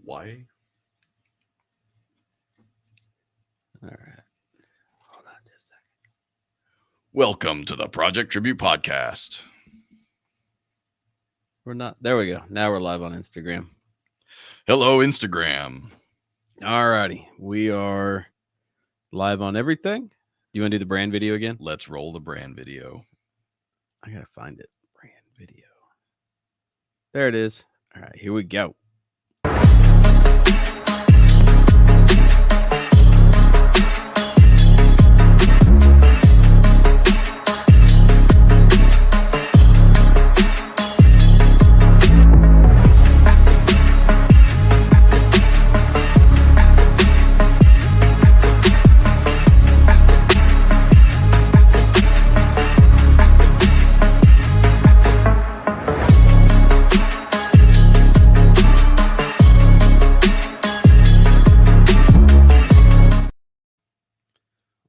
Why? All right. Hold on just a second. Welcome to the Project Tribute Podcast. We're not. There we go. Now we're live on Instagram. Hello, Instagram. All righty. We are live on everything. Do you want to do the brand video again? Let's roll the brand video. I got to find it. Brand video. There it is. All right. Here we go.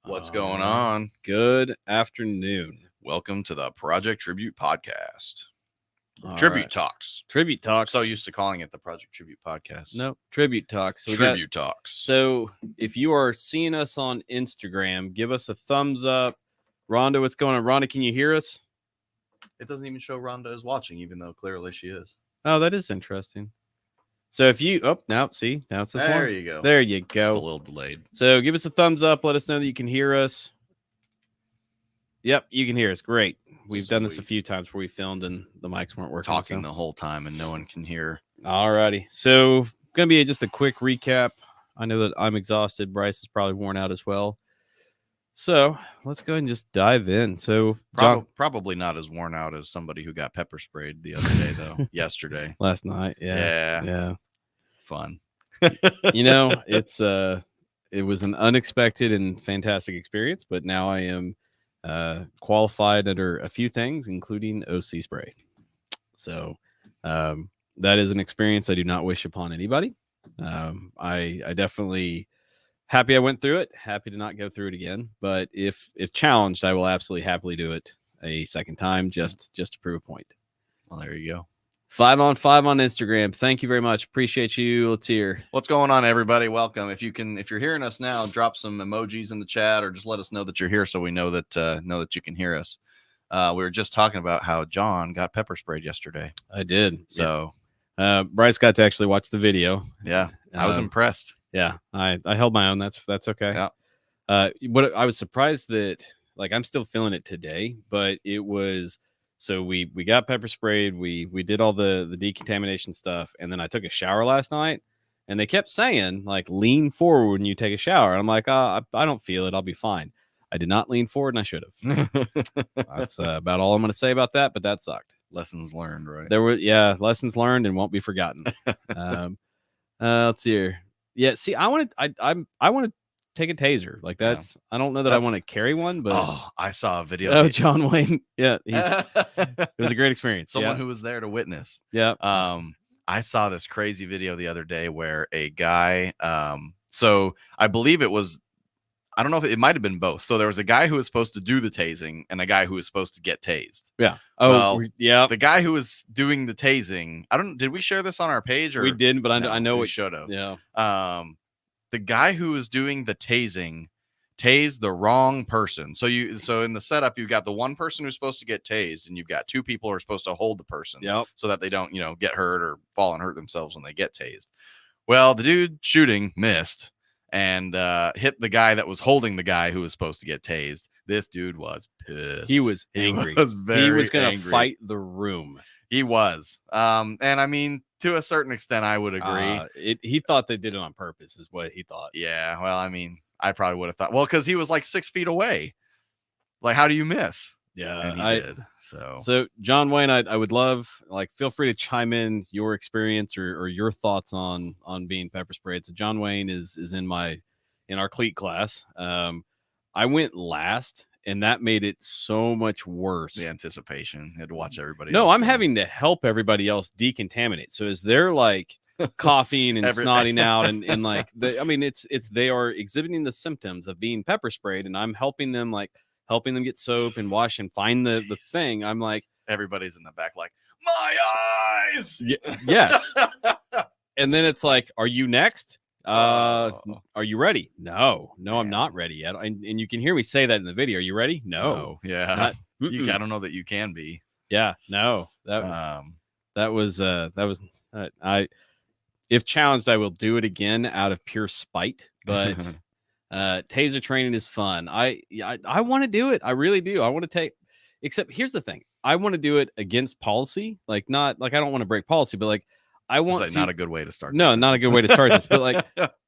What's going on? Good afternoon. Welcome to the Project Tribute Podcast. All Tribute right. Talks. Tribute Talks. So used to calling it the Project Tribute Podcast. No, Tribute Talks. So Tribute Talks. So if you are seeing us on Instagram, give us a thumbs up. Rhonda, what's going on? Rhonda, can you hear us? It doesn't even show Rhonda is watching, even though clearly she is. Oh, that is interesting. So if you, now it says There one. you go. There you Just go. a little delayed. So give us a thumbs up. Let us know that you can hear us. Yep, you can hear us. Great. We've done this a Sweet. few times where we filmed and the mics weren't working. Talking the whole time and no one can hear. All righty. So going to be just a quick recap. I know that I'm exhausted. Bryce is probably worn out as well. So let's go ahead and just dive in. So John, Probably not as worn out as somebody who got pepper sprayed the other day, though. Yesterday. last night. Yeah. Fun. You know, it was an unexpected and fantastic experience, but now I am qualified under a few things, including OC spray. So that is an experience I do not wish upon anybody. I definitely happy I went through it, happy to not go through it again. But if challenged, I will absolutely happily do it a second time just to prove a point. Well, there you go. 5 on 5 on Instagram. Thank you very much. Appreciate you. Let's hear. What's going on, everybody? Welcome. If you're hearing us now, drop some emojis in the chat or just let us know that you're here so we know that you can hear us. We were just talking about how John got pepper sprayed yesterday. I did. So Bryce got to actually watch the video. yeah, I was impressed. Yeah, I held my own. That's okay. Yeah. What I was surprised that, like, I'm still feeling it today, but it was, so we got pepper sprayed. We did all the decontamination stuff, and then I took a shower last night, and they kept saying, like, lean forward when you take a shower. I'm like, I don't feel it. I'll be fine. I did not lean forward, and I should have. That's about all I'm going to say about that, but that sucked. Lessons learned, right? There were, lessons learned and won't be forgotten. Let's see here. Yeah, see, I want to take a taser. Like that's, I don't know that I want to carry one, but I saw a video. Oh, John Wayne. Yeah, it was a great experience. Someone who was there to witness. Yeah. I saw this crazy video the other day where a guy, so I believe it was, I don't know if it might have been both. So there was a guy who was supposed to do the tasing and a guy who was supposed to get tased. Yeah. Oh, well, yeah. The guy who was doing the tasing, did we share this on our page? Or we didn't, but I know we should have. Yeah. The guy who was doing the tasing tased the wrong person. So in the setup, you've got the one person who's supposed to get tased, and you've got two people who are supposed to hold the person. Yep. So that they don't, get hurt or fall and hurt themselves when they get tased. Well, the dude shooting missed and hit the guy that was holding the guy who was supposed to get tased. This dude was pissed. He was angry. He was going to fight the room. He was. And I mean, to a certain extent, I would agree. He thought they did it on purpose is what he thought. Yeah. Well, I mean, I probably would have thought, because he was like 6 feet away. Like, how do you miss? Yeah, and he did. So John Wayne, I would love, feel free to chime in your experience or your thoughts on being pepper sprayed. So John Wayne is in our cleat class. I went last, and that made it so much worse. The anticipation. Had to watch everybody. No, I'm having to help everybody else decontaminate. So as they're like coughing and snotting out, and they are exhibiting the symptoms of being pepper sprayed, and I'm helping them get soap and wash and find the thing. I'm like, everybody's in the back like, my eyes. Yes. and then it's like, are you next? Oh, Are you ready? No, I'm man. not ready yet. And you can hear me say that in the video. Are you ready? No. Yeah. Not, I don't know that you can be. yeah, no. That was I if challenged, I will do it again out of pure spite. But taser training is fun. I want to do it. I really do. I want to take. Except here's the thing. I want to do it against policy. Like not like I don't want to break policy, but like I want to. Not a good way to start. No, not a good way to start this. But like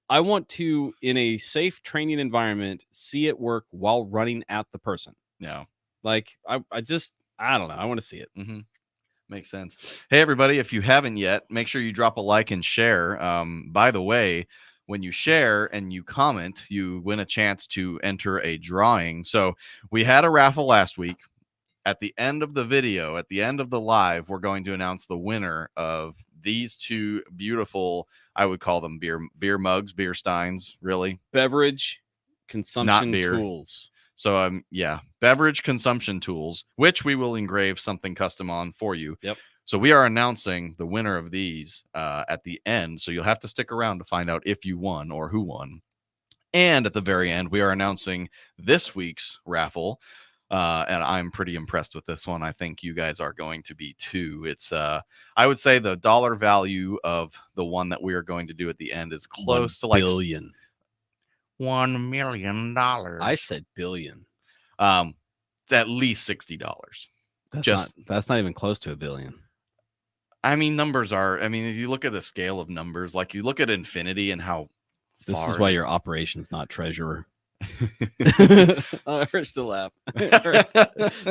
I want to, in a safe training environment, see it work while running at the person. Yeah. Like I don't know. I want to see it. Mm-hmm. Makes sense. Hey, everybody, if you haven't yet, make sure you drop a like and share. By the way, when you share and you comment, you win a chance to enter a drawing. So we had a raffle last week. At the end of the video, at the end of the live, we're going to announce the winner of these two beautiful, I would call them beer mugs, beer steins, really. Beverage consumption Not beer. Tools. So yeah, beverage consumption tools, which we will engrave something custom on for you. Yep. So we are announcing the winner of these at the end. So you'll have to stick around to find out if you won or who won. And at the very end, we are announcing this week's raffle. And I'm pretty impressed with this one. I think you guys are going to be too. It's I would say the dollar value of the one that we are going to do at the end is close to like billion. $1 million. I said billion. It's at least $60. That's not even close to $1 billion. I mean, numbers are. I mean, if you look at the scale of numbers, like you look at infinity and how. This is why you're operations, not treasurer. Hurts to laugh.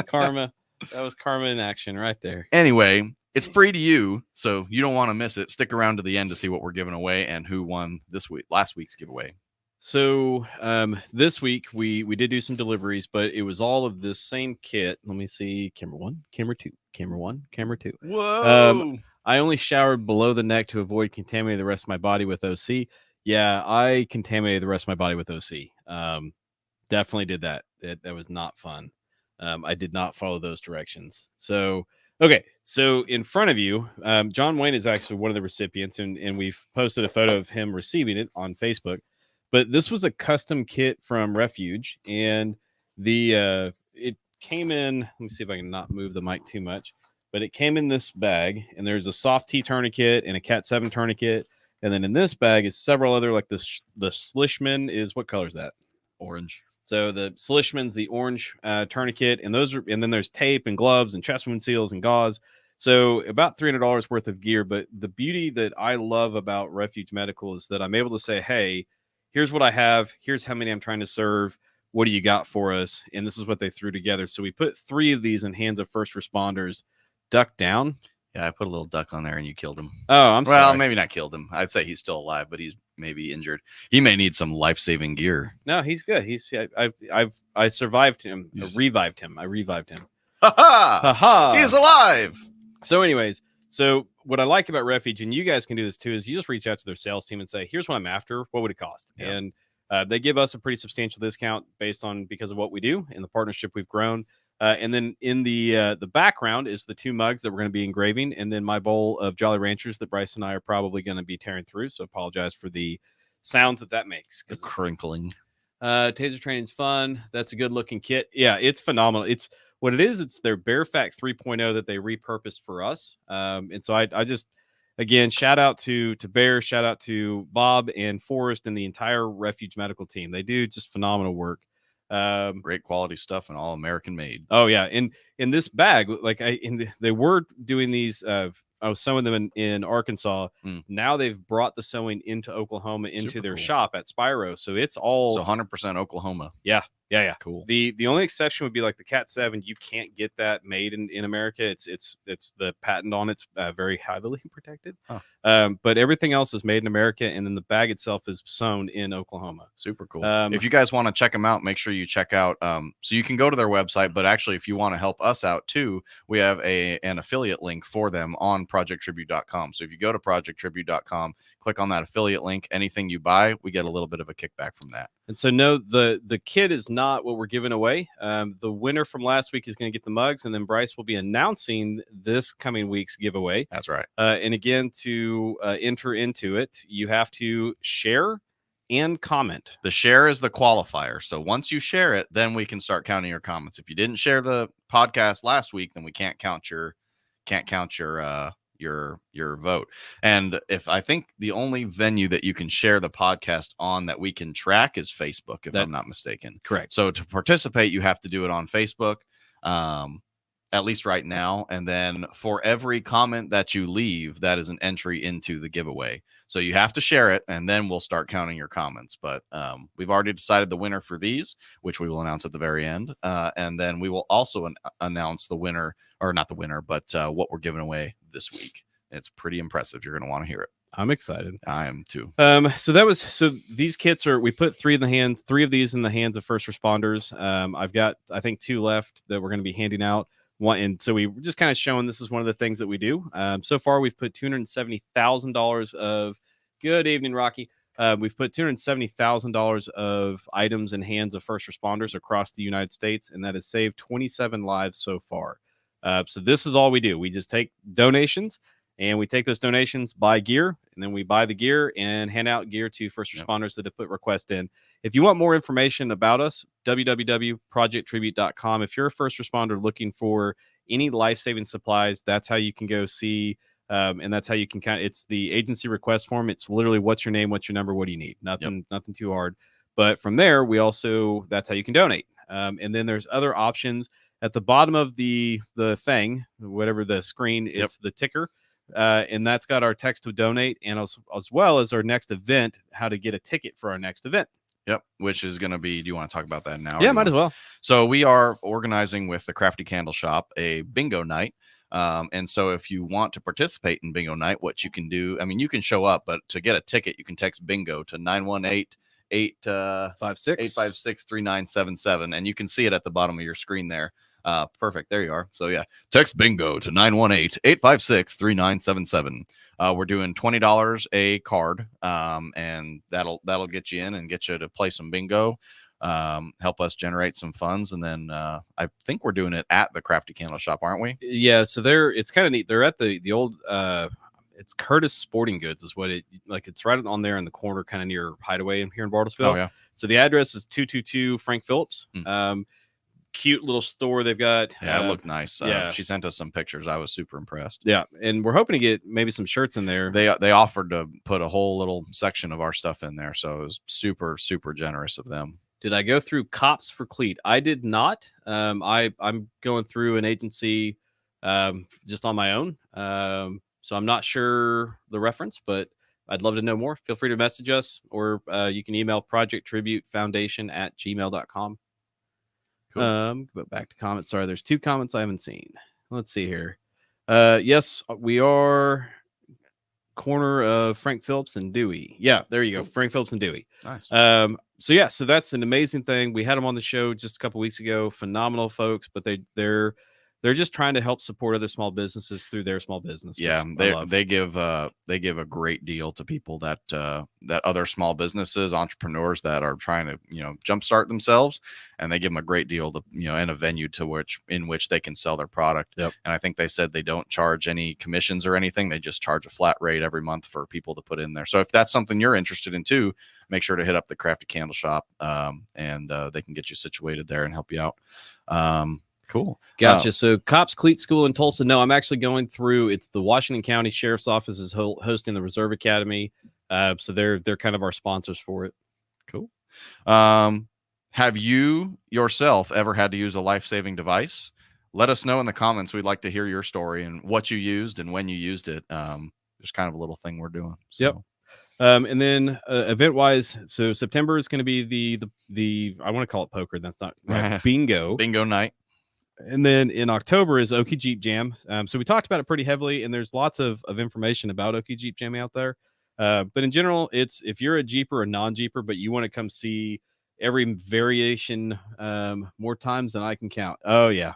Karma. That was karma in action right there. Anyway, it's free to you, so you don't want to miss it. Stick around to the end to see what we're giving away and who won last week's giveaway. So this week we did do some deliveries, but it was all of this same kit. Let me see. Camera 1, camera 2, camera 1, camera 2. Whoa. I only showered below the neck to avoid contaminating the rest of my body with OC. Yeah, I contaminated the rest of my body with OC. Definitely did that. That was not fun. I did not follow those directions. So, okay. So in front of you, John Wayne is actually one of the recipients, and we've posted a photo of him receiving it on Facebook. But this was a custom kit from Refuge, and it came in. Let me see if I can not move the mic too much. But it came in this bag, and there's a soft T tourniquet and a Cat 7 tourniquet. And then in this bag is several other, like the Slishman is, what color is that? Orange. So the Slishman's the orange tourniquet, and and then there's tape and gloves and chest wound seals and gauze. So about $300 worth of gear. But the beauty that I love about Refuge Medical is that I'm able to say, hey, here's what I have. Here's how many I'm trying to serve. What do you got for us? And this is what they threw together. So we put 3 of these in hands of first responders. Duck down. Yeah, I put a little duck on there and you killed him. Oh, I'm sorry. Well, maybe not killed him. I'd say he's still alive, but he's maybe injured. He may need some life-saving gear. No, he's good. I survived him. I revived him. Ha ha! He's alive. So, anyways, what I like about Refuge, and you guys can do this too, is you just reach out to their sales team and say, "Here's what I'm after. What would it cost?" Yep. And they give us a pretty substantial discount because of what we do and the partnership we've grown. And then in the background is the 2 mugs that we're going to be engraving, and then my bowl of Jolly Ranchers that Bryce and I are probably going to be tearing through. So apologize for the sounds that makes. The crinkling. Taser training's fun. That's a good looking kit. Yeah, it's phenomenal. It's what it is. It's their Bearfact 3.0 that they repurposed for us. And so I just, again, shout out to Bear, shout out to Bob and Forrest and the entire Refuge Medical team. They do just phenomenal work. Great quality stuff and all American made. Oh yeah, in this bag, like they were doing these. I was sewing them in Arkansas. Now they've brought the sewing into Oklahoma into Super their cool. shop at Spyro. So it's all 100% Oklahoma. Yeah. Cool. The only exception would be like the Cat 7. You can't get that made in America. It's the patent on it's very heavily protected. Huh. But everything else is made in America, and then the bag itself is sewn in Oklahoma. Super cool. If you guys want to check them out, make sure you check out. So you can go to their website, but actually, if you want to help us out too, we have an affiliate link for them on projecttribute.com. So if you go to projecttribute.com, click on that affiliate link. Anything you buy, we get a little bit of a kickback from that. And so no, the kit is not what we're giving away. The winner from last week is going to get the mugs, and then Bryce will be announcing this coming week's giveaway. That's right. And again, to enter into it, you have to share and comment. The share is the qualifier. So once you share it, then we can start counting your comments. If you didn't share the podcast last week, then we can't count your your vote. And if I think the only venue that you can share the podcast on that we can track is Facebook, if I'm not mistaken. Correct. So to participate, you have to do it on Facebook. At least right now. And then for every comment that you leave, that is an entry into the giveaway. So you have to share it, and then we'll start counting your comments. But we've already decided the winner for these, which we will announce at the very end. And then we will also announce the winner, or not the winner, but what we're giving away this week. It's pretty impressive. You're going to want to hear it. I'm excited. I am too. So these kits we put three of these in the hands of first responders. I've got, I think, 2 left that we're going to be handing out. And so we were just kind of showing this is one of the things that we do. So far, we've put $270,000 of good evening, Rocky. We've put $270,000 of items in hands of first responders across the United States, and that has saved 27 lives so far. So this is all we do. We just take donations, and we take those donations, buy gear, and then we buy the gear and hand out gear to first responders that have put requests in. If you want more information about us, www.projecttribute.com. If you're a first responder looking for any life-saving supplies, that's how you can go see, and that's how you can it's the agency request form. It's literally what's your name, what's your number, what do you need? Nothing too hard. But from there, that's how you can donate. And then there's other options at the bottom of the thing, whatever the screen, it's the ticker. And that's got our text to donate, and as well as our next event, how to get a ticket for our next event. Yep, which is going to be, do you want to talk about that now? Yeah, might as well. So we are organizing with the Crafty Candle Shop a bingo night. And so if you want to participate in bingo night, what you can do, I mean, you can show up, but to get a ticket, you can text bingo to 918-856-3977. And you can see it at the bottom of your screen there. Perfect. There you are. So yeah, text bingo to 918-856-3977. We're doing $20 a card, and that'll get you in and get you to play some bingo, help us generate some funds, and then I think we're doing it at the Crafty Candle Shop, aren't we? Yeah. So it's kind of neat. They're at the old it's Curtis Sporting Goods is what it's right on there in the corner, kind of near Hideaway here in Bartlesville. Oh yeah. So the address is 222 Frank Phillips. Cute little store they've got. Yeah, it looked nice. Yeah, she sent us some pictures. I was super impressed. Yeah, and we're hoping to get maybe some shirts in there. They offered to put a whole little section of our stuff in there, so it was super, super generous of them. Did I go through Cops for Cleat? I did not. I'm going through an agency just on my own, so I'm not sure the reference, but I'd love to know more. Feel free to message us, or you can email projecttributefoundation@gmail.com. Cool. Go back to comments. Sorry, there's 2 comments I haven't seen. Let's see here. Yes, we are corner of Frank Phillips and Dewey. Yeah, there you go. Frank Phillips and Dewey. Nice. So that's an amazing thing. We had them on the show just a couple weeks ago. Phenomenal folks, but they're just trying to help support other small businesses through their small business. Yeah, they give a great deal to people that other small businesses, entrepreneurs that are trying to jumpstart themselves, and they give them a great deal to and a venue in which they can sell their product. Yep. And I think they said they don't charge any commissions or anything; they just charge a flat rate every month for people to put in there. So if that's something you're interested in too, make sure to hit up the Crafty Candle Shop, and they can get you situated there and help you out. Cool. Gotcha. So Cops Cleat School in Tulsa. No, I'm actually going through. It's the Washington County Sheriff's Office is hosting the Reserve Academy. So they're kind of our sponsors for it. Cool. Have you yourself ever had to use a life-saving device? Let us know in the comments. We'd like to hear your story and what you used and when you used it. Just kind of a little thing we're doing. So. Yep. And then event wise, so September is going to be the I want to call it poker. That's not right. Bingo night. And then in October is Okie Jeep Jam. So we talked about it pretty heavily, and there's lots of information about Okie Jeep Jam out there. But in general, it's if you're a Jeeper or non-Jeeper, but you want to come see every variation more times than I can count. Oh yeah.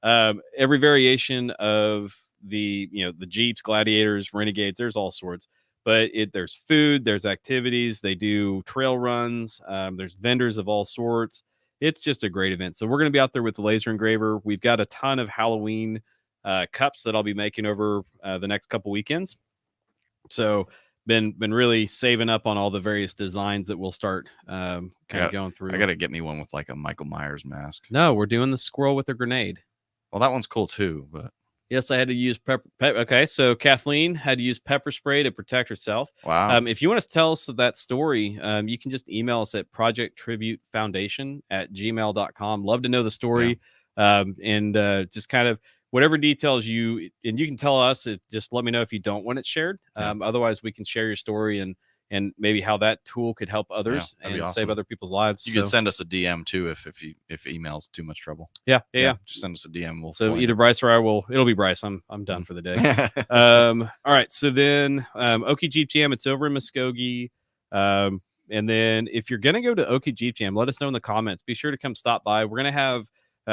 Every variation of the Jeeps, Gladiators, Renegades. There's all sorts. but there's food, there's activities, they do trail runs, there's vendors of all sorts. It's just a great event. So we're going to be out there with the laser engraver. We've got a ton of Halloween cups that I'll be making over the next couple weekends. So been really saving up on all the various designs that we'll start kind of going through. I got to get me one with like a Michael Myers mask. No, we're doing the squirrel with a grenade. Well, that one's cool too, but yes, I had to use pepper. Okay, so Kathleen had to use pepper spray to protect herself. wow. If you want to tell us that story, you can just email us at projecttributefoundation@gmail.com. Love to know the story, and just kind of whatever details you can tell us. Just let me know if you don't want it shared. Otherwise, we can share your story and maybe how that tool could help others and awesome. save other people's lives. You can send us a DM too if email's too much trouble. Yeah. Just send us a DM. We'll so either Bryce or I will. It'll be Bryce. I'm done for the day. All right. So then Okie Jeep Jam. It's over in Muskogee. And then if you're gonna go to Okie Jeep Jam, let us know in the comments. Be sure to come stop by. We're gonna have.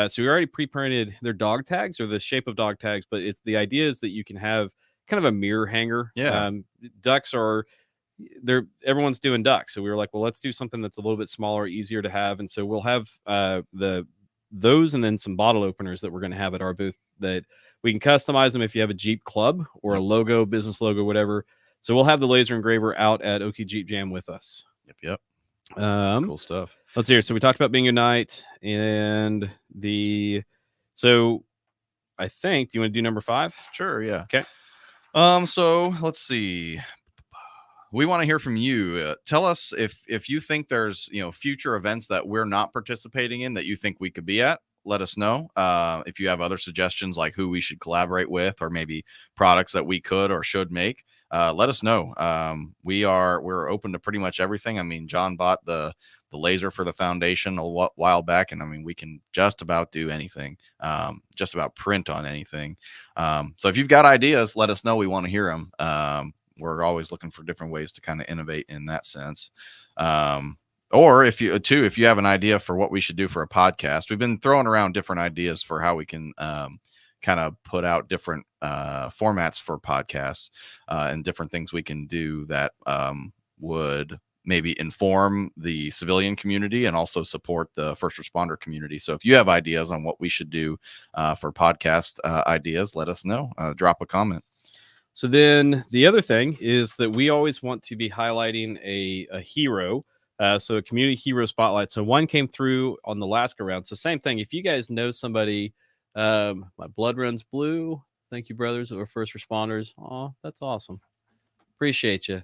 So we already pre-printed their dog tags or the shape of dog tags, but the idea is that you can have kind of a mirror hanger. Yeah. Ducks are. Everyone's doing ducks, so we were like, well, let's do something that's a little bit smaller, easier to have, and so we'll have those and then some bottle openers that we're going to have at our booth that we can customize them if you have a Jeep club or a logo, business logo, whatever. So we'll have the laser engraver out at Okie Jeep Jam with us. Yep. Cool stuff. Let's hear. So we talked about Bingo Night and so I think, do you want to do number 5? Sure. Yeah. Okay. So let's see. We want to hear from you. Tell us if you think there's future events that we're not participating in that you think we could be at. Let us know. If you have other suggestions like who we should collaborate with or maybe products that we could or should make, let us know. We're open to pretty much everything. I mean, John bought the laser for the foundation a while back, and I mean we can just about do anything, just about print on anything. So if you've got ideas, let us know. We want to hear them. We're always looking for different ways to kind of innovate in that sense. Or if you have an idea for what we should do for a podcast, we've been throwing around different ideas for how we can kind of put out different formats for podcasts and different things we can do that would maybe inform the civilian community and also support the first responder community. So if you have ideas on what we should do for podcast ideas, let us know. Drop a comment. So then the other thing is that we always want to be highlighting a hero. So a community hero spotlight. So one came through on the last go round. So same thing. If you guys know somebody, my blood runs blue. Thank you, brothers, or first responders. Oh, that's awesome. Appreciate you.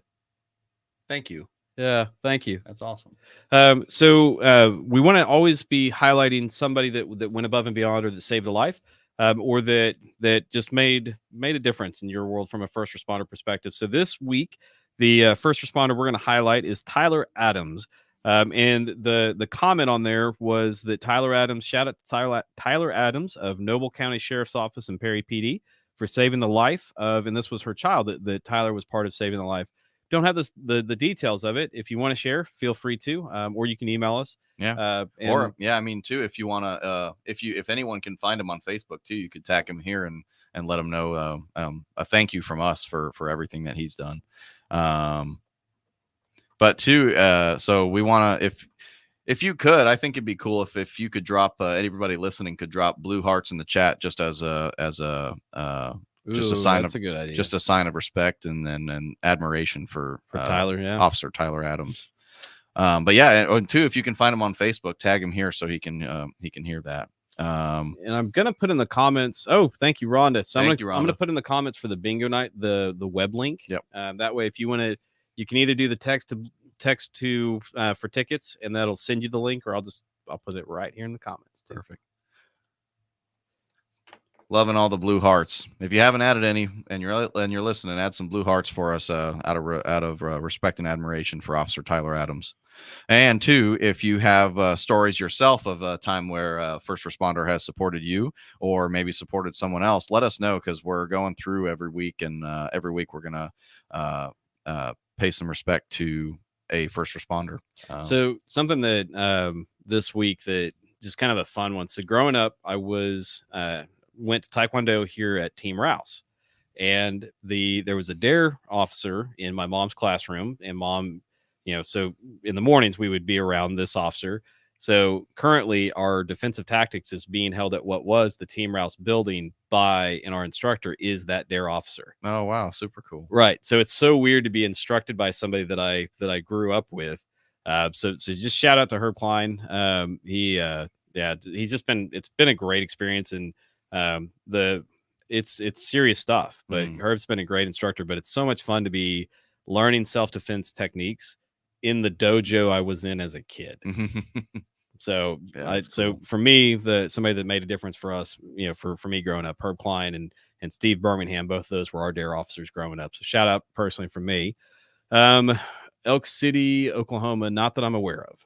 Thank you. Yeah, thank you. That's awesome. So we want to always be highlighting somebody that went above and beyond or that saved a life. Or that just made a difference in your world from a first responder perspective. So this week, the first responder we're going to highlight is Tyler Adams. And the comment on there was that Tyler Adams, shout out to Tyler Adams of Noble County Sheriff's Office and Perry PD for saving the life of, and this was her child that Tyler was part of saving the life. Don't have the details of it. If you want to share, feel free to, or you can email us. I mean too, if you want to, if anyone can find him on Facebook too, you could tag him here and let him know a thank you from us for everything that he's done. But too, so we want to, if you could, I think it'd be cool if you could drop everybody listening could drop blue hearts in the chat just as a just a sign that's a good idea. Just a sign of respect and then admiration for Tyler, Officer Tyler Adams. But yeah, and too, if you can find him on Facebook, tag him here so he can hear that. And I'm gonna put in the comments. Oh, thank you, Rhonda. So I'm gonna put in the comments for the bingo night the web link. Yep. That way, if you want to, you can either do the text to for tickets, and that'll send you the link, or I'll put it right here in the comments too. Perfect. Loving all the blue hearts. If you haven't added any and you're listening, add some blue hearts for us out of respect and admiration for Officer Tyler Adams. And two, if you have stories yourself of a time where first responder has supported you or maybe supported someone else, let us know, because we're going through every week, and every week we're gonna pay some respect to a first responder. So something that this week that just kind of a fun one. So growing up, I was went to Taekwondo here at Team Rouse. And there was a dare officer in my mom's classroom, and mom, so in the mornings we would be around this officer. So currently our defensive tactics is being held at what was the Team Rouse building and our instructor is that dare officer. Oh, wow. Super cool. Right. So it's so weird to be instructed by somebody that I grew up with. So just shout out to Herb Klein. He's it's been a great experience, and it's serious stuff, but Herb's been a great instructor, but it's so much fun to be learning self-defense techniques in the dojo I was in as a kid. So cool. For me, somebody that made a difference for us, for me growing up, Herb Klein and Steve Birmingham, both of those were our dare officers growing up. So shout out personally from me. Elk City, Oklahoma, not that I'm aware of.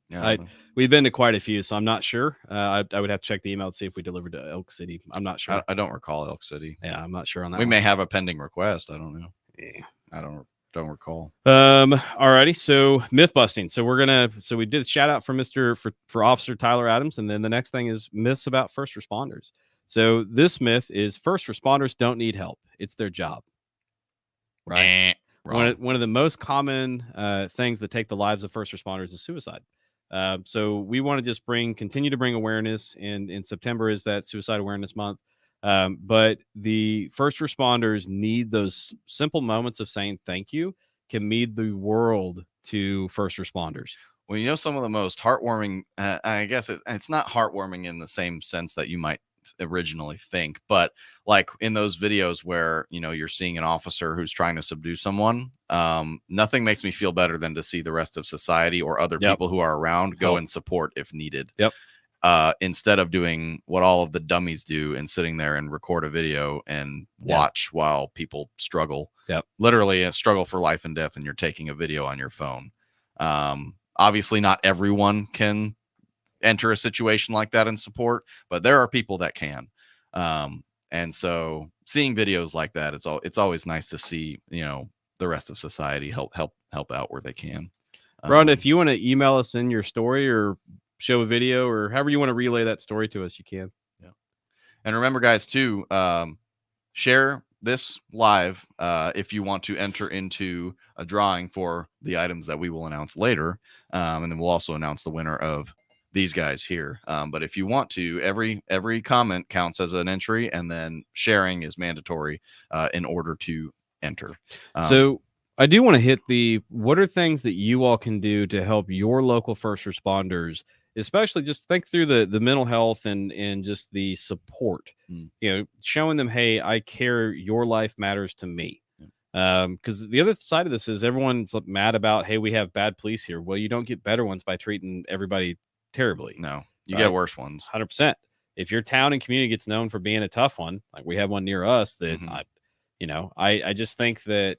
Yeah, we've been to quite a few, so I'm not sure. I would have to check the email to see if we delivered to Elk City. I'm not sure. I don't recall Elk City. Yeah, I'm not sure on that. We may have a pending request. I don't know. Yeah. I don't recall. Alrighty. So myth busting. So we did a shout out for Officer Tyler Adams, and then the next thing is myths about first responders. So this myth is first responders don't need help. It's their job. Right. One of the most common things that take the lives of first responders is suicide. So we want to just continue to bring awareness, and in September is that Suicide Awareness Month. But the first responders need those simple moments of saying thank you can mean the world to first responders. Well, some of the most heartwarming, I guess it's not heartwarming in the same sense that you might originally think, but like in those videos where, you're seeing an officer who's trying to subdue someone, nothing makes me feel better than to see the rest of society or other people who are around go and support if needed. Instead of doing what all of the dummies do and sitting there and record a video and watch while people struggle. Literally a struggle for life and death, and you're taking a video on your phone. Obviously not everyone can enter a situation like that and support, but there are people that can. And so seeing videos like that, it's always nice to see, the rest of society help out where they can. Rhonda, if you want to email us in your story or show a video or however you want to relay that story to us, you can. Yeah. And remember, guys, too, share this live if you want to enter into a drawing for the items that we will announce later. And then we'll also announce the winner of these guys here. But if you want to, every comment counts as an entry, and then sharing is mandatory in order to enter. So I do want to hit what are things that you all can do to help your local first responders, especially just think through the mental health and just the support, showing them, hey, I care, your life matters to me. Because the other side of this is everyone's mad about, hey, we have bad police here. Well, you don't get better ones by treating everybody terribly. No, you get worse ones. 100%. If your town and community gets known for being a tough one, like we have one near us that I just think that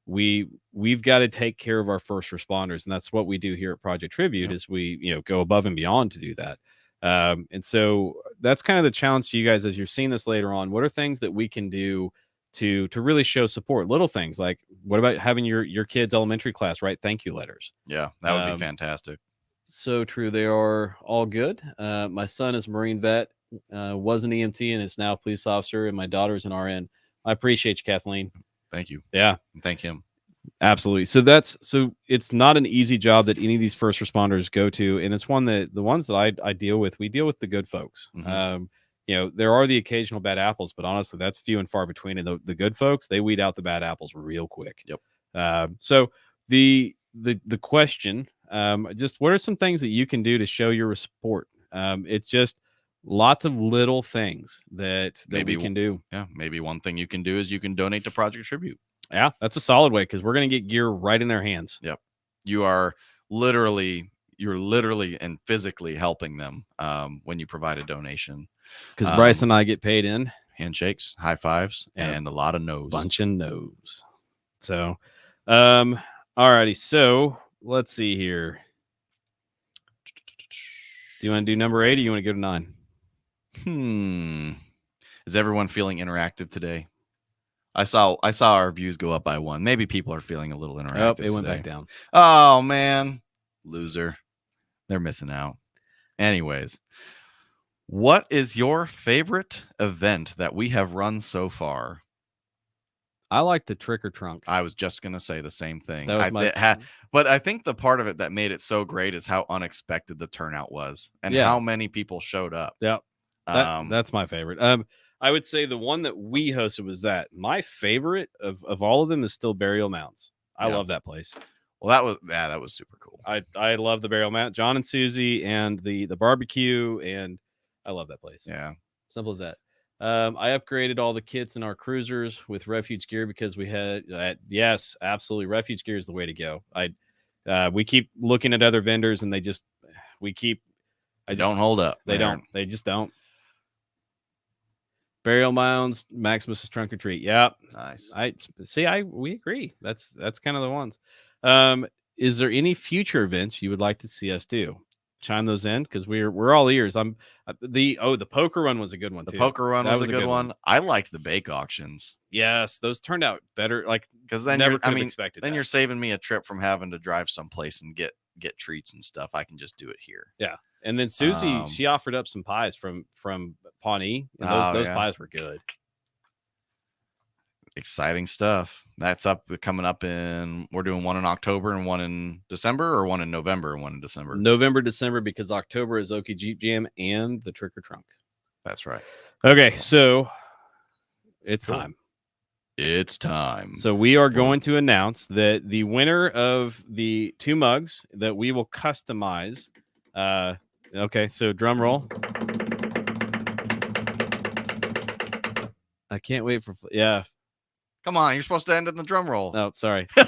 we've got to take care of our first responders, and that's what we do here at Project Tribute. Is we go above and beyond to do that. And so that's kind of the challenge to you guys as you're seeing this later on. What are things that we can do to really show support? Little things like, what about having your kids' elementary class write thank you letters? Yeah, that would be fantastic. So true. They are all good. My son is a Marine vet, was an EMT, and is now a police officer, and my daughter's an RN. I appreciate you, Kathleen. Thank you. Yeah. And thank him. Absolutely. So it's not an easy job that any of these first responders go to. And it's one that the ones that I deal with, we deal with the good folks. There are the occasional bad apples, but honestly, that's few and far between. And the good folks, they weed out the bad apples real quick. So the question, just what are some things that you can do to show your support? It's just lots of little things that we can do. Yeah. Maybe one thing you can do is you can donate to Project Tribute. Yeah, that's a solid way, because we're going to get gear right in their hands. Yep. You're literally and physically helping them when you provide a donation. Because Bryce and I get paid in handshakes, high fives, and a lot of no's. Bunch of no's. So, alrighty. So let's see here. Do you want to do number 8 or you want to go to 9? Is everyone feeling interactive today? I saw our views go up by 1. Maybe people are feeling a little interactive. It went back down. Oh man, loser. They're missing out. Anyways, What is your favorite event that we have run so far? I like the trick or trunk. I was just gonna say the same thing. That was my But I think the part of it that made it so great is how unexpected the turnout was and how many people showed up. Yeah. That's my favorite. I would say the one that we hosted was that. My favorite of all of them is still Burial Mounds. I love that place. Well, that was super cool. I love the Burial Mount, John and Susie, and the barbecue, and I love that place. Yeah, simple as that. I upgraded all the kits in our cruisers with refuge gear because we had yes, absolutely, refuge gear is the way to go. We keep looking at other vendors, and they just don't hold up. They don't. They just don't. Burial Mounds, Maximus's Trunk or Treat. Yep. Nice. We agree. That's kind of the ones. Is there any future events you would like to see us do? Chime those in because we're all ears. The poker run was a good one too. The poker run was a good one. I liked the bake auctions. Yes, those turned out better. Like because then expected. Then you're saving me a trip from having to drive someplace and get treats and stuff. I can just do it here. Yeah. And then Susie, she offered up some pies from Pawnee. And those pies were good. Exciting stuff. That's coming up we're doing one in October and one in December, or one in November and one in December. November, December, because October is Okie Jeep Jam and the Trick or Trunk. That's right. Okay, so it's time. It's time. So we are going to announce that the winner of the 2 mugs that we will customize. Okay, so drum roll. I can't wait for Come on, you're supposed to end in the drum roll. Oh, sorry. All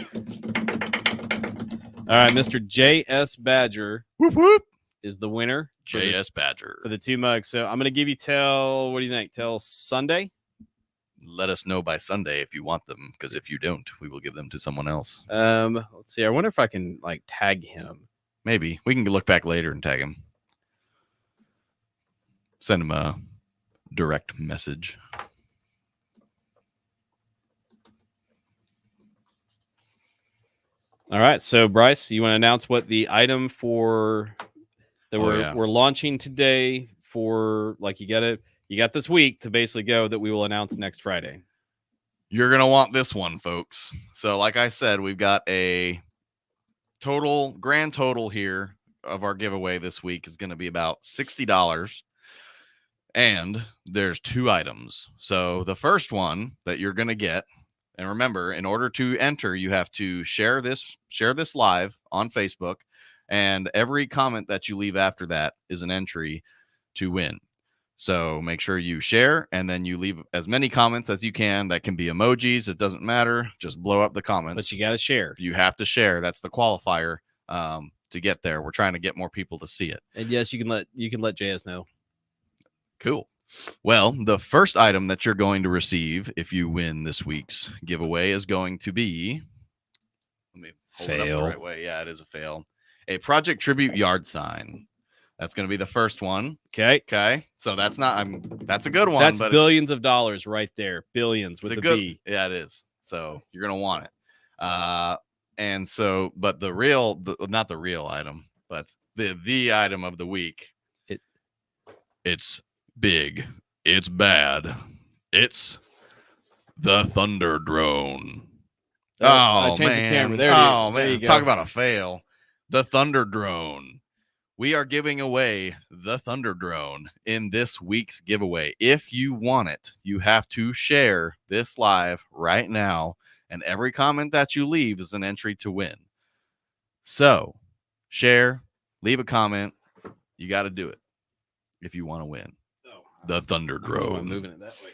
right, Mr. J.S. Badger whoop, whoop. is the winner. J.S. Badger. For the 2 mugs. So I'm going to give you what do you think? Till Sunday? Let us know by Sunday if you want them, because if you don't, we will give them to someone else. Let's see. I wonder if I can tag him. Maybe. We can look back later and tag him. Send him a direct message. All right, so Bryce, you want to announce what the item we're launching today for? You got this week to basically go that we will announce next Friday. You're gonna want this one, folks. So, like I said, we've got a grand total here of our giveaway this week is going to be about $60, and there's 2 items. So the first one that you're gonna get. And remember, in order to enter, you have to share this live on Facebook, and every comment that you leave after that is an entry to win. So make sure you share, and then you leave as many comments as you can. That can be emojis. It doesn't matter. Just blow up the comments. But you got to share. You have to share. That's the qualifier to get there. We're trying to get more people to see it. And yes, you can let JS know. Cool. Well, the first item that you're going to receive if you win this week's giveaway is going to be, let me hold it up the right way. Yeah, it is a fail. A Project Tribute yard sign. That's going to be the first one. Okay. So that's a good one. That's billions of dollars right there. Billions with a B. Yeah, it is. So you're going to want it. But not the real item, but the item of the week. It's big. It's bad. It's the Thunder Drone. I changed the camera. There you go. Talk about a fail. The Thunder Drone. We are giving away the Thunder Drone in this week's giveaway. If you want it, you have to share this live right now, and every comment that you leave is an entry to win. So share, leave a comment. You got to do it if you want to win the Thunder Drone. I'm moving it that way.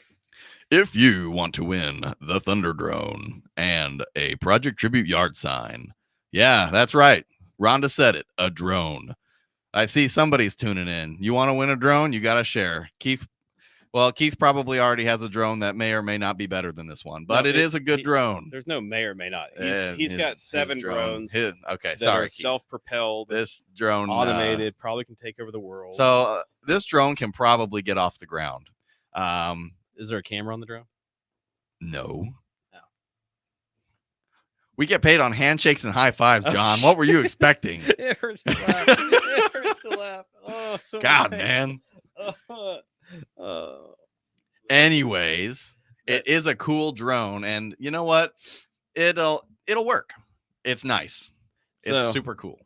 If you want to win the Thunder Drone and a Project Tribute yard sign. Yeah, that's right. Rhonda said it. A drone. I see somebody's tuning in. You want to win a drone? You got to share. Keith probably already has a drone that may or may not be better than this one, but it is a good drone. There's no may or may not. He's got 7 drones. Sorry. Self-propelled. This drone, automated, probably can take over the world. So this drone can probably get off the ground. Is there a camera on the drone? No. We get paid on handshakes and high fives, John. What were you expecting? It hurts to laugh. Oh, so God, man. Anyways, it is a cool drone, and you know what? It'll work. It's nice. It's So, super cool.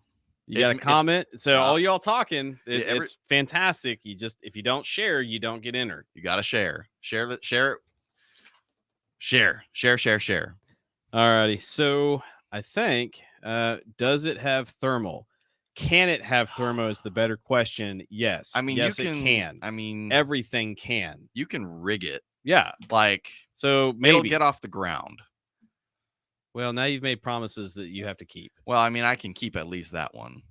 You got a comment? So all y'all talking, it's fantastic. If you don't share, you don't get entered. You got to share. Share. Alrighty. So I think, does it have thermal? Can it have thermo is the better question. Yes. I mean, yes, it can. I mean, everything can. You can rig it. Yeah. Like, so maybe it'll get off the ground. Well, now you've made promises that you have to keep. Well, I mean, I can keep at least that one.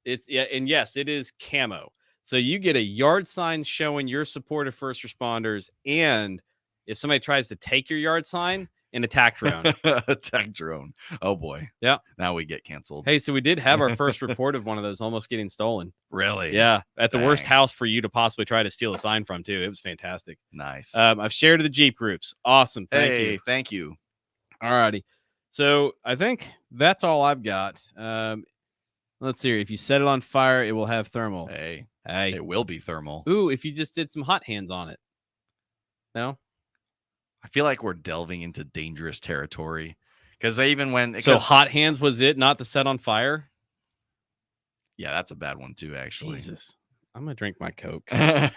And yes, it is camo. So you get a yard sign showing your support of first responders, and if somebody tries to take your yard sign, an attack drone. Attack drone. Oh boy. Yeah. Now we get canceled. Hey, so we did have our first report of one of those almost getting stolen. Really? Yeah. At the worst house for you to possibly try to steal a sign from, too. It was fantastic. Nice. I've shared to the Jeep groups. Awesome. Thank you. All righty. So I think that's all I've got. Let's see here. If you set it on fire, it will have thermal. Hey. Hey. It will be thermal. Ooh, if you just did some hot hands on it. No? I feel like we're delving into dangerous territory. Because even when... So hot hands was it, not the set on fire? Yeah, that's a bad one too, actually. Jesus. I'm going to drink my Coke. A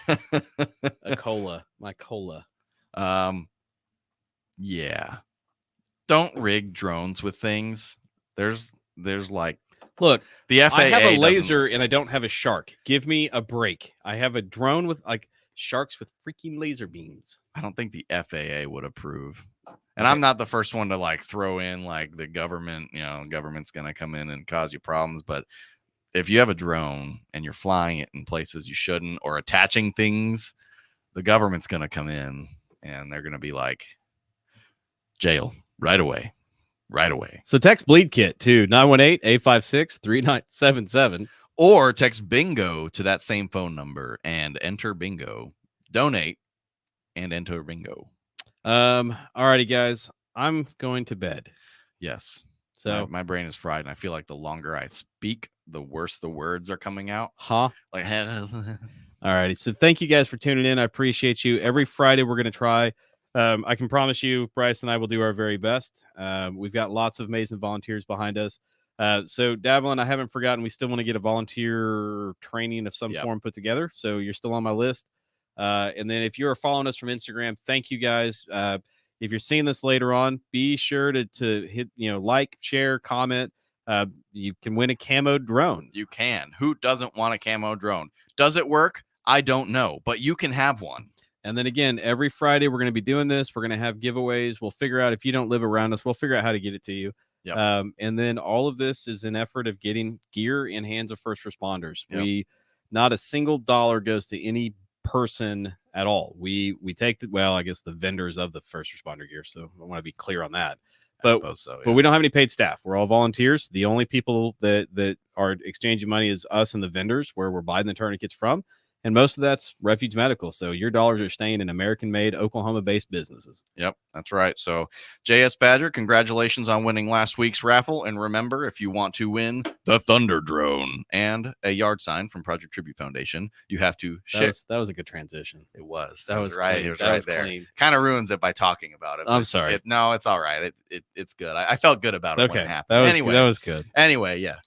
cola. My cola. Yeah. Don't rig drones with things. There's like... Look, the FAA I have a laser and I don't have a shark. Give me a break. I have a drone with like sharks with freaking laser beams. I don't think the FAA would approve. And I'm not the first one to like throw in like the government, government's going to come in and cause you problems. But if you have a drone and you're flying it in places you shouldn't or attaching things, the government's going to come in and they're going to be like, jail right away. Right away. So text Bleed Kit to 918-856-3977. Or text bingo to that same phone number and enter bingo. Donate and enter bingo. Alrighty, guys. I'm going to bed. Yes. So my brain is fried, and I feel like the longer I speak, the worse the words are coming out. Like alrighty. So thank you guys for tuning in. I appreciate you. Every Friday we're going to try. I can promise you, Bryce and I will do our very best. We've got lots of amazing volunteers behind us. So, Davlin, I haven't forgotten. We still want to get a volunteer training of some form put together. So you're still on my list. And then if you're following us from Instagram, thank you guys. If you're seeing this later on, be sure to hit, like, share, comment. You can win a camo drone. You can. Who doesn't want a camo drone? Does it work? I don't know, but you can have one. And then again, every Friday, we're going to be doing this. We're going to have giveaways. We'll figure out if you don't live around us, we'll figure out how to get it to you. Yep. And then all of this is an effort of getting gear in hands of first responders. Yep. Not a single dollar goes to any person at all. We take the vendors of the first responder gear. So I want to be clear on that. But we don't have any paid staff. We're all volunteers. The only people that are exchanging money is us and the vendors where we're buying the tourniquets from. And most of that's Refuge Medical. So your dollars are staying in American-made, Oklahoma-based businesses. Yep, that's right. So JS Badger, congratulations on winning last week's raffle. And remember, if you want to win the Thunder Drone and a yard sign from Project Tribute Foundation, you have to share. That was a good transition. It was. That was right. Clean. It was that right was there. Clean. Kind of ruins it by talking about it. I'm sorry. No, it's all right. It's good. I felt good about it when it happened. That was good. Anyway, yeah.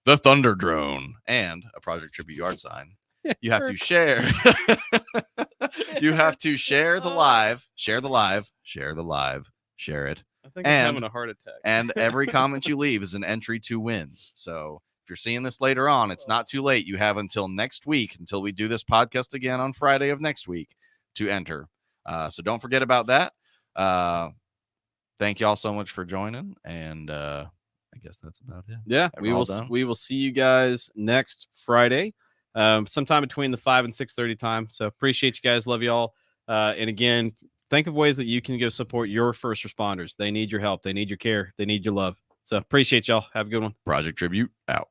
The Thunder Drone and a Project Tribute yard sign. You have to share. You have to share the live, share it. I think I'm having a heart attack. And every comment you leave is an entry to win. So if you're seeing this later on, it's not too late. You have until next week, until we do this podcast again on Friday of next week to enter. So don't forget about that. Thank you all so much for joining. And I guess that's about it. Yeah, we will see you guys next Friday. Sometime between the 5 and 6:30 time. So appreciate you guys. Love you all. And again, think of ways that you can go support your first responders. They need your help. They need your care. They need your love. So appreciate y'all. Have a good one. Project Tribute out.